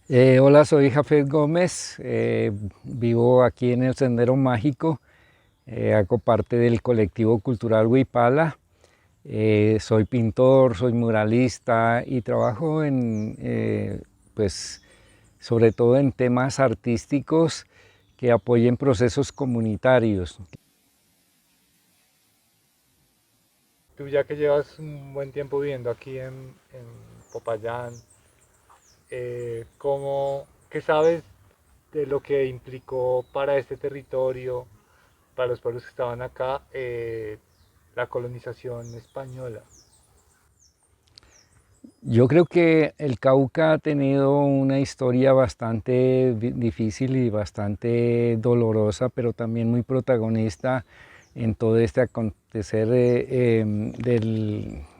Hola, soy Jafet Gómez, vivo aquí en el Sendero Mágico, hago parte del colectivo cultural Huipala, soy pintor, soy muralista y trabajo pues, sobre todo en temas artísticos que apoyen procesos comunitarios. Tú ya que llevas un buen tiempo viviendo aquí en Popayán, ¿qué sabes de lo que implicó para este territorio, para los pueblos que estaban acá, la colonización española? Yo creo que el Cauca ha tenido una historia bastante difícil y bastante dolorosa, pero también muy protagonista en todo este acontecer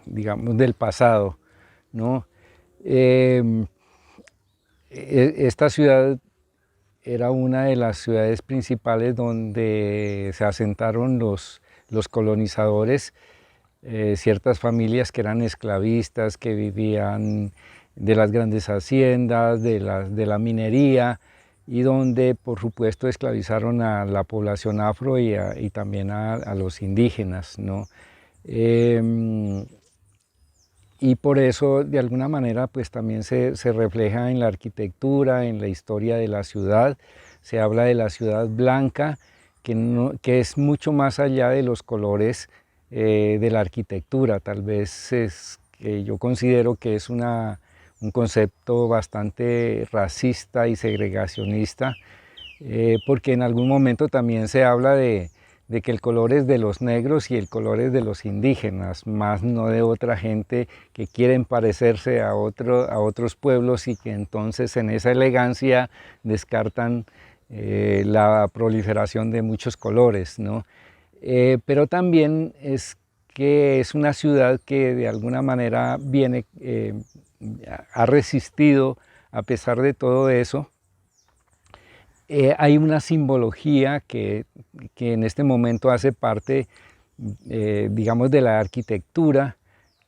digamos, del pasado, ¿no? Em, Esta ciudad era una de las ciudades principales donde se asentaron los colonizadores, ciertas familias que eran esclavistas, que vivían de las grandes haciendas, de la minería, y donde por supuesto esclavizaron a la población afro y también a los indígenas, ¿no? Eh, y por eso de alguna manera pues también se refleja en la arquitectura, en la historia de la ciudad. Se habla de la ciudad blanca, que es mucho más allá de los colores de la arquitectura. Tal vez es que yo considero que es un concepto bastante racista y segregacionista, porque en algún momento también se habla de que el color es de los negros y el color es de los indígenas, más no de otra gente que quieren parecerse a otros pueblos y que entonces en esa elegancia descartan la proliferación de muchos colores, ¿no? Pero también es que es una ciudad que de alguna manera ha resistido a pesar de todo eso. Hay una simbología que en este momento hace parte, digamos, de la arquitectura,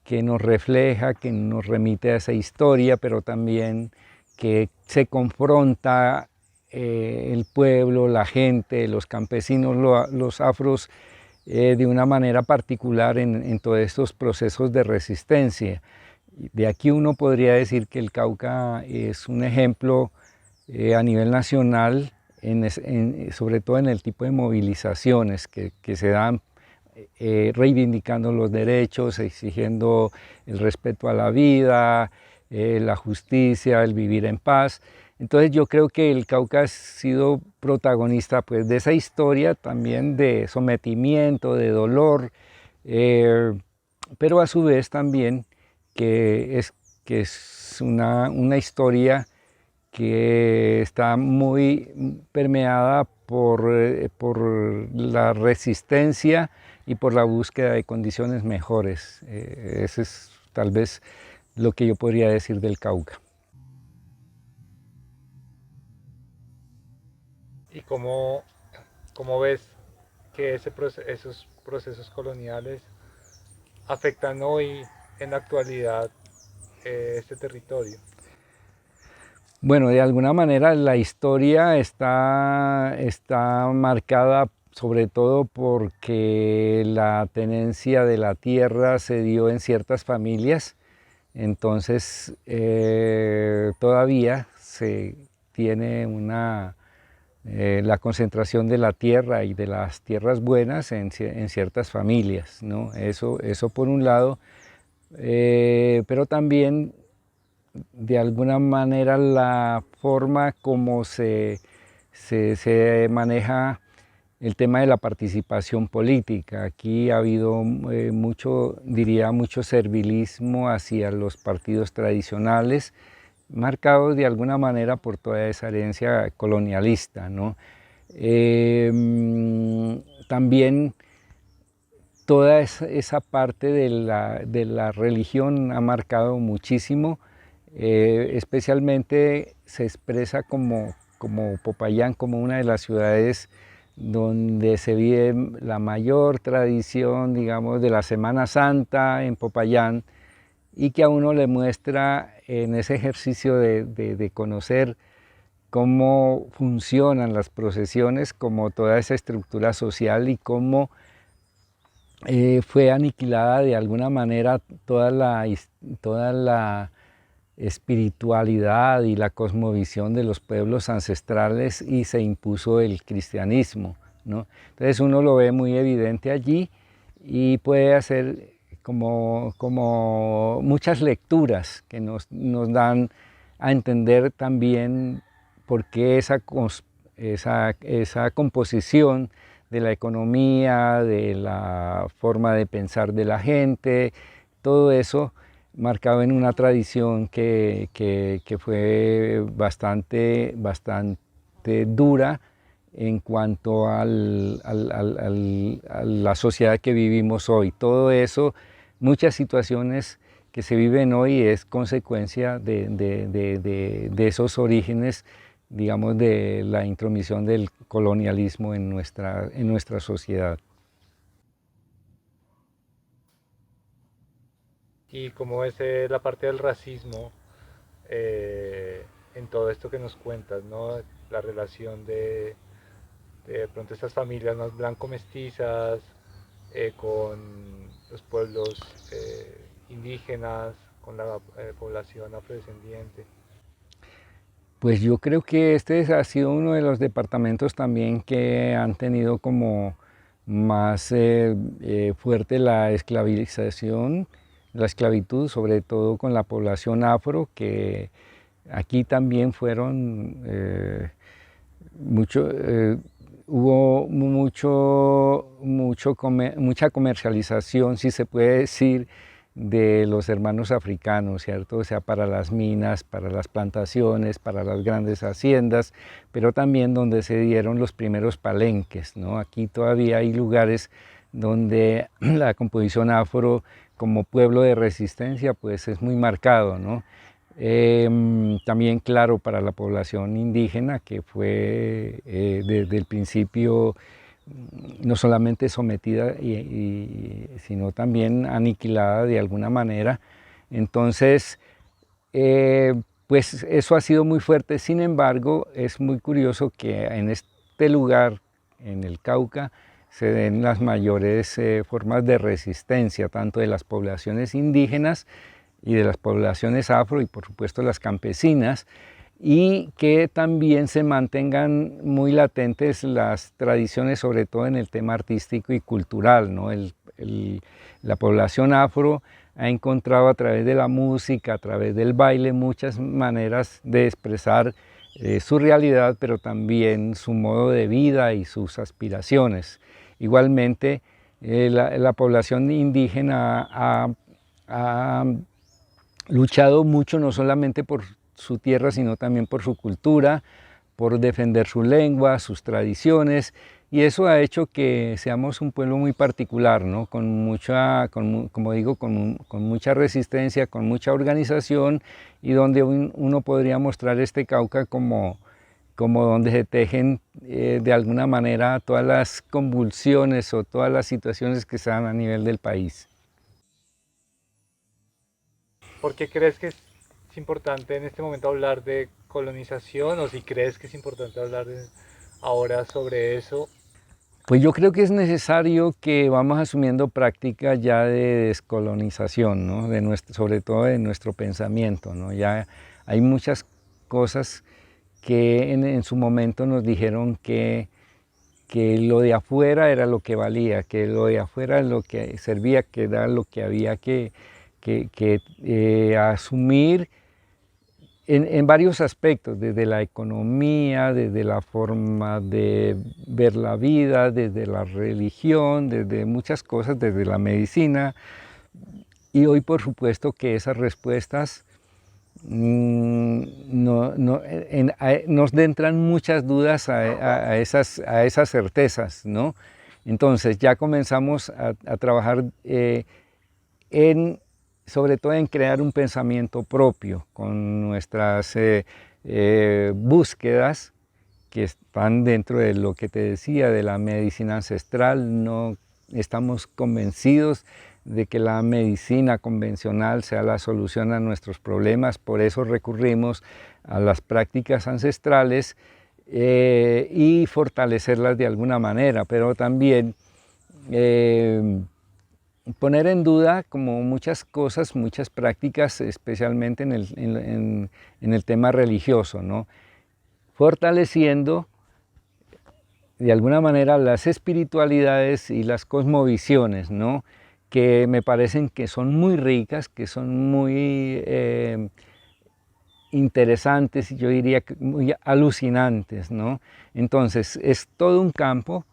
que nos refleja, que nos remite a esa historia, pero también que se confronta el pueblo, la gente, los campesinos, los afros, de una manera particular en todos estos procesos de resistencia. De aquí uno podría decir que el Cauca es un ejemplo a nivel nacional, sobre todo en el tipo de movilizaciones que se dan, reivindicando los derechos, exigiendo el respeto a la vida, la justicia, el vivir en paz. Entonces yo creo que el Cauca ha sido protagonista pues, de esa historia también de sometimiento, de dolor, eh, pero a su vez también que es una historia que está muy permeada por la resistencia y por la búsqueda de condiciones mejores. Eso es tal vez lo que yo podría decir del Cauca. ¿Y cómo ves que esos procesos coloniales afectan hoy en la actualidad este territorio? Bueno, de alguna manera la historia está marcada sobre todo porque la tenencia de la tierra se dio en ciertas familias. Entonces, todavía se tiene la concentración de la tierra y de las tierras buenas en ciertas familias, ¿no? Eso por un lado, pero también de alguna manera la forma como se maneja el tema de la participación política. Aquí ha habido mucho, diría, mucho servilismo hacia los partidos tradicionales, marcados de alguna manera por toda esa herencia colonialista, ¿no? También toda esa parte de la religión ha marcado muchísimo, especialmente se expresa como Popayán, como una de las ciudades donde se vive la mayor tradición, digamos, de la Semana Santa en Popayán, y que a uno le muestra en ese ejercicio de conocer cómo funcionan las procesiones, como toda esa estructura social y cómo fue aniquilada de alguna manera toda la espiritualidad y la cosmovisión de los pueblos ancestrales y se impuso el cristianismo, ¿no? Entonces uno lo ve muy evidente allí y puede hacer como muchas lecturas que nos dan a entender también por qué esa composición de la economía, de la forma de pensar de la gente, todo eso marcado en una tradición que fue bastante dura en cuanto a la sociedad que vivimos hoy. Todo eso, muchas situaciones que se viven hoy es consecuencia de esos orígenes, digamos, de la intromisión del colonialismo en nuestra sociedad. Y cómo es la parte del racismo en todo esto que nos cuentas, ¿no? La relación de pronto estas familias más blanco-mestizas con los pueblos indígenas, con la población afrodescendiente. Pues yo creo que este ha sido uno de los departamentos también que han tenido como más fuerte la esclavización, la esclavitud, sobre todo con la población afro, que aquí también fueron hubo mucha comercialización, si se puede decir, de los hermanos africanos, ¿cierto? O sea, para las minas, para las plantaciones, para las grandes haciendas, pero también donde se dieron los primeros palenques, ¿no? Aquí todavía hay lugares donde la composición afro como pueblo de resistencia pues es muy marcado, ¿no? También claro para la población indígena que fue desde el principio no solamente sometida sino también aniquilada de alguna manera. Entonces pues eso ha sido muy fuerte. Sin embargo, es muy curioso que en este lugar, en el Cauca, se den las mayores formas de resistencia, tanto de las poblaciones indígenas y de las poblaciones afro y por supuesto las campesinas, y que también se mantengan muy latentes las tradiciones, sobre todo en el tema artístico y cultural, ¿no? La población afro ha encontrado a través de la música, a través del baile, muchas maneras de expresar su realidad, pero también su modo de vida y sus aspiraciones. Igualmente, la población indígena ha luchado mucho no solamente por su tierra, sino también por su cultura, por defender su lengua, sus tradiciones, y eso ha hecho que seamos un pueblo muy particular, ¿no? Como digo, con mucha resistencia, con mucha organización, y donde uno podría mostrar este Cauca como donde se tejen de alguna manera todas las convulsiones o todas las situaciones que se dan a nivel del país. ¿Por qué crees que es importante en este momento hablar de colonización o si crees que es importante hablar ahora sobre eso? Pues yo creo que es necesario que vamos asumiendo prácticas ya de descolonización, ¿no? Sobre todo de nuestro pensamiento, ¿no? Ya hay muchas cosas que en su momento nos dijeron que lo de afuera era lo que valía, que lo de afuera es lo que servía, que era lo que había que asumir en varios aspectos, desde la economía, desde la forma de ver la vida, desde la religión, desde muchas cosas, desde la medicina. Y hoy por supuesto que esas respuestas nos entran muchas dudas a esas certezas, ¿no? Entonces ya comenzamos a trabajar sobre todo en crear un pensamiento propio con nuestras búsquedas que están dentro de lo que te decía de la medicina ancestral. No estamos convencidos de que la medicina convencional sea la solución a nuestros problemas, por eso recurrimos a las prácticas ancestrales y fortalecerlas de alguna manera, pero también poner en duda como muchas cosas, muchas prácticas, especialmente en el tema religioso, ¿no? Fortaleciendo de alguna manera las espiritualidades y las cosmovisiones, ¿no? Que me parecen que son muy ricas, que son muy interesantes, yo diría que muy alucinantes, ¿no? Entonces es todo un campo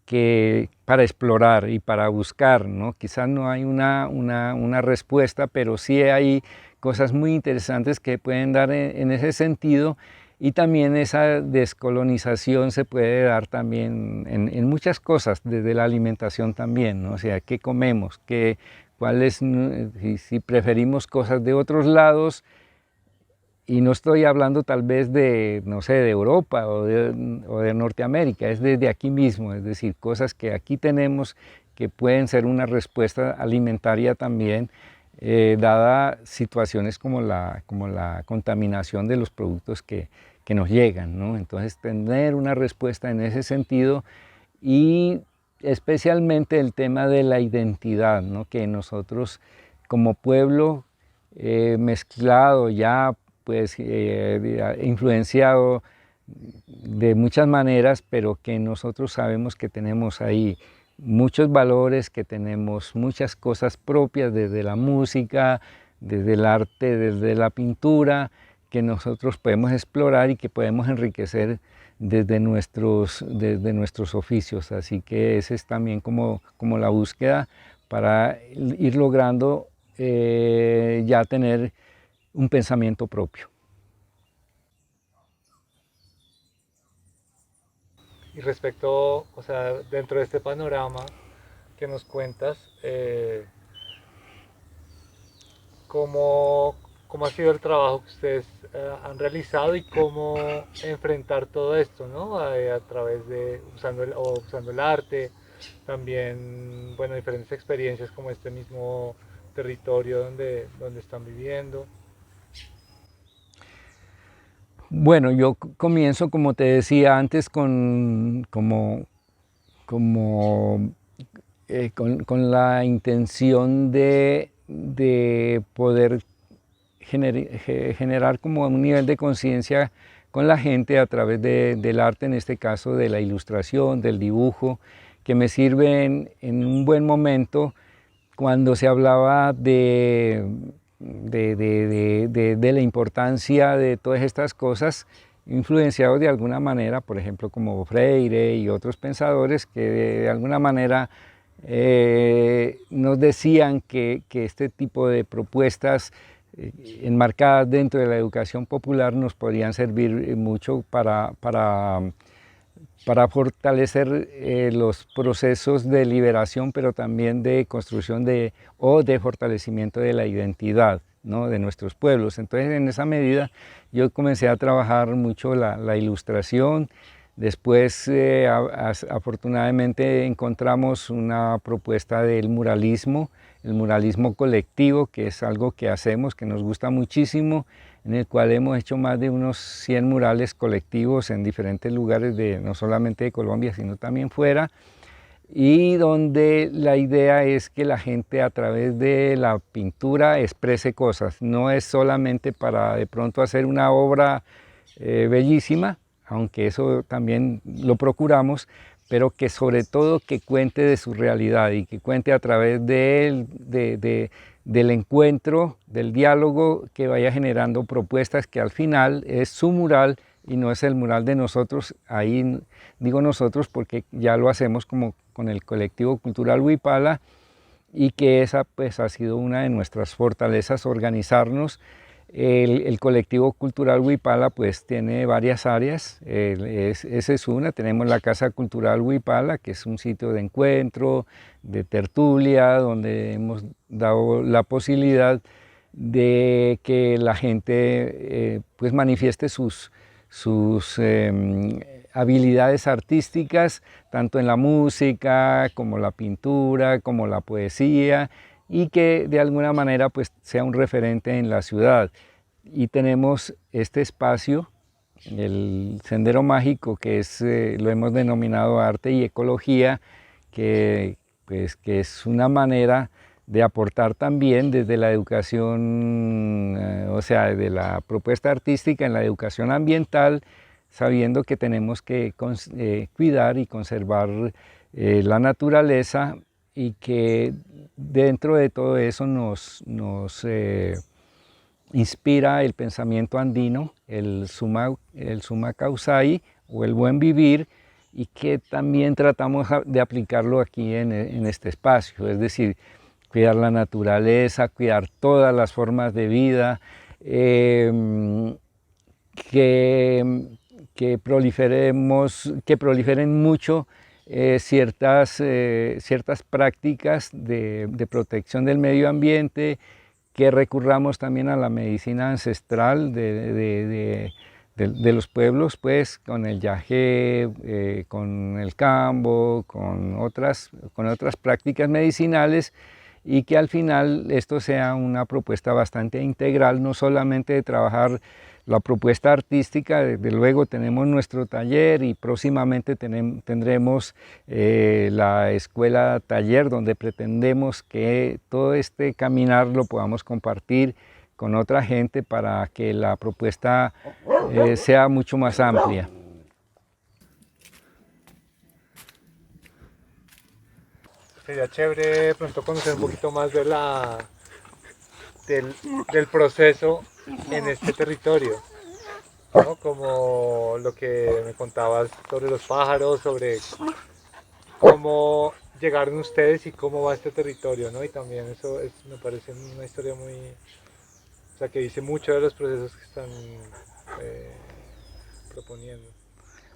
que para explorar y para buscar, ¿no? Quizás no hay una respuesta, pero sí hay cosas muy interesantes que pueden dar en ese sentido, y también esa descolonización se puede dar también en muchas cosas, desde la alimentación también, ¿no? O sea, ¿qué comemos? Si preferimos cosas de otros lados, y no estoy hablando tal vez de, no sé, de Europa o de Norteamérica, es desde aquí mismo, es decir, cosas que aquí tenemos que pueden ser una respuesta alimentaria también, dada situaciones como la contaminación de los productos que nos llegan, ¿no? Entonces, tener una respuesta en ese sentido, y especialmente el tema de la identidad, ¿no? Que nosotros como pueblo mezclado ya, pues influenciado de muchas maneras, pero que nosotros sabemos que tenemos ahí muchos valores, que tenemos muchas cosas propias desde la música, desde el arte, desde la pintura, que nosotros podemos explorar y que podemos enriquecer desde nuestros oficios. Así que ese es también como la búsqueda para ir logrando ya tener un pensamiento propio. Y respecto, o sea, dentro de este panorama que nos cuentas, ¿cómo, cómo ha sido el trabajo que ustedes han realizado y cómo enfrentar todo esto, ¿no? A través de, usando el arte, también, bueno, diferentes experiencias como este mismo territorio donde están viviendo. Bueno, yo comienzo, como te decía antes, con la intención de poder generar como un nivel de conciencia con la gente a través del arte, en este caso de la ilustración, del dibujo, que me sirve en un buen momento cuando se hablaba de la importancia de todas estas cosas, influenciados de alguna manera, por ejemplo, como Freire y otros pensadores que de alguna manera nos decían que este tipo de propuestas enmarcadas dentro de la educación popular nos podrían servir mucho para fortalecer los procesos de liberación, pero también de construcción o de fortalecimiento de la identidad, ¿no? De nuestros pueblos. Entonces, en esa medida, yo comencé a trabajar mucho la ilustración. Después, afortunadamente, encontramos una propuesta del muralismo, el muralismo colectivo, que es algo que hacemos, que nos gusta muchísimo, en el cual hemos hecho más de unos 100 murales colectivos en diferentes lugares, no solamente de Colombia, sino también fuera, y donde la idea es que la gente a través de la pintura exprese cosas. No es solamente para de pronto hacer una obra bellísima, aunque eso también lo procuramos, pero que sobre todo que cuente de su realidad y que cuente a través del encuentro, del diálogo, que vaya generando propuestas que al final es su mural y no es el mural de nosotros. Ahí digo nosotros porque ya lo hacemos como con el colectivo cultural Huipala, y que esa pues ha sido una de nuestras fortalezas, organizarnos. El colectivo cultural Huipala pues tiene varias áreas, esa es una. Tenemos la Casa Cultural Huipala, que es un sitio de encuentro, de tertulia, donde hemos dado la posibilidad de que la gente pues manifieste sus sus habilidades artísticas, tanto en la música, como la pintura, como la poesía, y que de alguna manera pues sea un referente en la ciudad. Y tenemos este espacio, el Sendero Mágico, que es, lo hemos denominado arte y ecología, que es una manera de aportar también desde la educación, o sea, de la propuesta artística en la educación ambiental, sabiendo que tenemos que cuidar y conservar la naturaleza, y que dentro de todo eso nos inspira el pensamiento andino, el Summa Causai, o el buen vivir, y que también tratamos de aplicarlo aquí en este espacio, es decir, cuidar la naturaleza, cuidar todas las formas de vida, que proliferen mucho ciertas prácticas de protección del medio ambiente, que recurramos también a la medicina ancestral de los pueblos, pues con el yagé, con el cambo, con otras prácticas medicinales, y que al final esto sea una propuesta bastante integral, no solamente de trabajar la propuesta artística. Desde luego tenemos nuestro taller, y próximamente tendremos la escuela taller, donde pretendemos que todo este caminar lo podamos compartir con otra gente para que la propuesta sea mucho más amplia. Sería chévere de pronto conocer un poquito más de del proceso en este territorio, ¿no? Como lo que me contabas sobre los pájaros, sobre cómo llegaron ustedes y cómo va este territorio, ¿no? Y también eso me parece una historia muy, o sea, que dice mucho de los procesos que están proponiendo.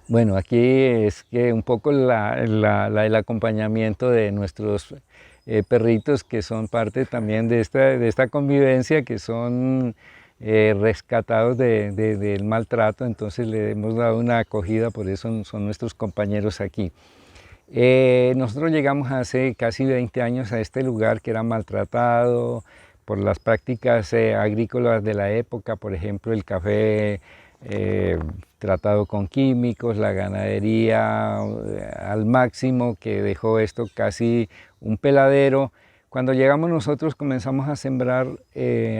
Bueno, aquí es que un poco el acompañamiento de nuestros perritos, que son parte también de esta convivencia, que son rescatados del maltrato, entonces le hemos dado una acogida, por eso son nuestros compañeros aquí. Nosotros llegamos hace casi 20 años a este lugar, que era maltratado por las prácticas agrícolas de la época, por ejemplo el café tratado con químicos, la ganadería al máximo, que dejó esto casi un peladero. Cuando llegamos nosotros comenzamos a sembrar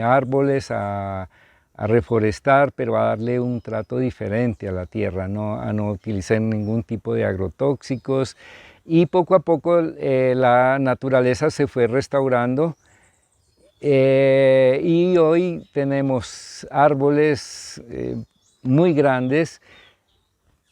árboles, a reforestar, pero a darle un trato diferente a la tierra, a no utilizar ningún tipo de agrotóxicos, y poco a poco la naturaleza se fue restaurando. Y hoy tenemos árboles muy grandes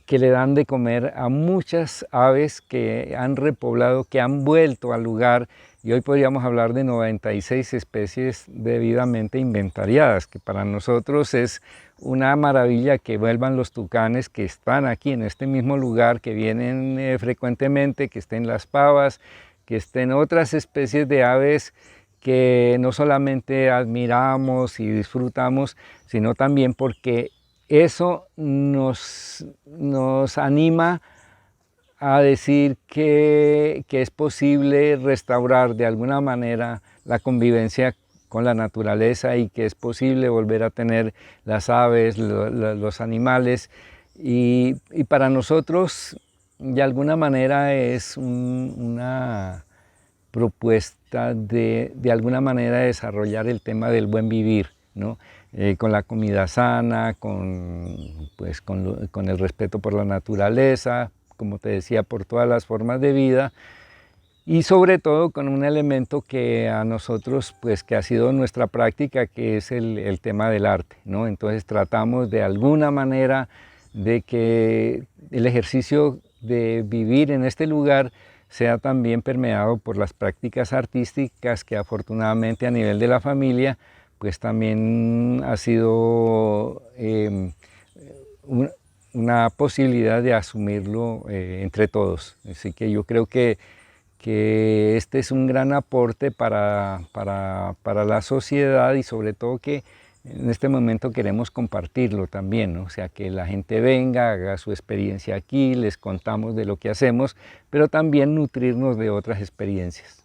que le dan de comer a muchas aves que han repoblado, que han vuelto al lugar, y hoy podríamos hablar de 96 especies debidamente inventariadas, que para nosotros es una maravilla que vuelvan los tucanes que están aquí en este mismo lugar, que vienen frecuentemente, que estén las pavas, que estén otras especies de aves que no solamente admiramos y disfrutamos, sino también porque eso nos anima a decir que es posible restaurar de alguna manera la convivencia con la naturaleza, y que es posible volver a tener las aves, los animales, y para nosotros de alguna manera es una propuesta de alguna manera desarrollar el tema del buen vivir, ¿no? Con la comida sana, con el respeto por la naturaleza, como te decía, por todas las formas de vida, y sobre todo con un elemento que a nosotros, pues que ha sido nuestra práctica, que es el tema del arte, ¿no? Entonces tratamos de alguna manera de que el ejercicio de vivir en este lugar sea también permeado por las prácticas artísticas, que afortunadamente a nivel de la familia pues también ha sido una posibilidad de asumirlo entre todos. Así que yo creo que este es un gran aporte para la sociedad, y sobre todo que En este momento queremos compartirlo también, ¿no? O sea, que la gente venga, haga su experiencia aquí, les contamos de lo que hacemos, pero también nutrirnos de otras experiencias.